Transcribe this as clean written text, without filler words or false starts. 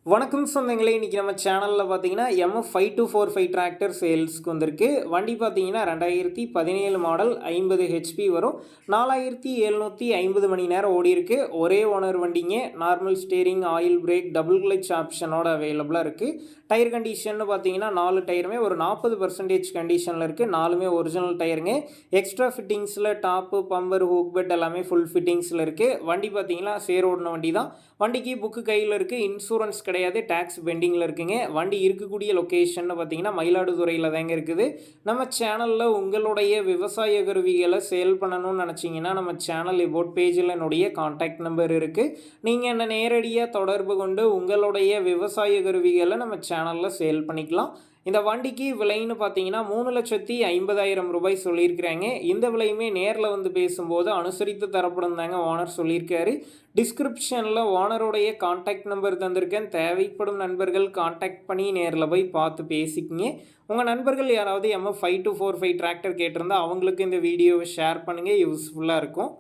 வணக்கம் சொந்தங்களே, இன்றைக்கி நம்ம சேனலில் பார்த்தீங்கன்னா MF5245 டிராக்டர் சேல்ஸ்க்கு வந்திருக்கு. வண்டி பார்த்தீங்கன்னா 2017 மாடல் 50 ஹெச்பி வரும். 4750 மணி நேரம் ஓடி இருக்கு. ஒரே ஓனர் வண்டிங்க. Normal steering, oil brake, double clutch ஆப்ஷனோட அவைலபிளாக இருக்குது. டயர் கண்டிஷன் பார்த்தீங்கன்னா 4 டயருமே ஒரு 40% கண்டிஷனில் இருக்குது. 4மே ஒரிஜினல் டயருங்க. எக்ஸ்ட்ரா ஃபிட்டிங்ஸில் டாப்பு, பம்பர், ஹூக் பெட் எல்லாமே ஃபுல் ஃபிட்டிங்ஸில் இருக்குது. வண்டி பார்த்தீங்கன்னா சேரோடின வண்டி தான். வண்டிக்கு புக்கு கையில் இருக்குது. இன்சூரன்ஸ் கிடையாது, டேக்ஸ் பெண்டிங்கில் இருக்குங்க. வண்டி இருக்கக்கூடிய லொக்கேஷன் பார்த்தீங்கன்னா மயிலாடுதுறையில் தாங்க இருக்குது. நம்ம சேனலில் உங்களுடைய விவசாய கருவிகளை சேல் பண்ணணும்னு நினச்சிங்கன்னா நம்ம சேனல் எபோட் பேஜில் என்னுடைய கான்டாக்ட் நம்பர் இருக்குது. நீங்கள் என்ன நேரடியாக தொடர்பு கொண்டு உங்களுடைய விவசாய கருவிகளை நம்ம சேனலில் சேல் பண்ணிக்கலாம். இந்த வண்டிக்கு விலைன்னு பார்த்தீங்கன்னா 3,50,000 ரூபாய் சொல்லியிருக்கிறாங்க. இந்த விலையுமே நேரில் வந்து பேசும்போது அனுசரித்து தரப்படும் தாங்க ஓனர் சொல்லியிருக்காரு. டிஸ்கிரிப்ஷனில் ஓனருடைய கான்டாக்ட் நம்பர் தந்திருக்கேன். தேவைப்படும் நண்பர்கள் கான்டாக்ட் பண்ணி நேரில் போய் பார்த்து பேசிக்கிங்க. உங்கள் நண்பர்கள் யாராவது MF5245 டிராக்டர் கேட்டிருந்தால் அவங்களுக்கு இந்த வீடியோவை ஷேர் பண்ணுங்கள், யூஸ்ஃபுல்லாக இருக்கும்.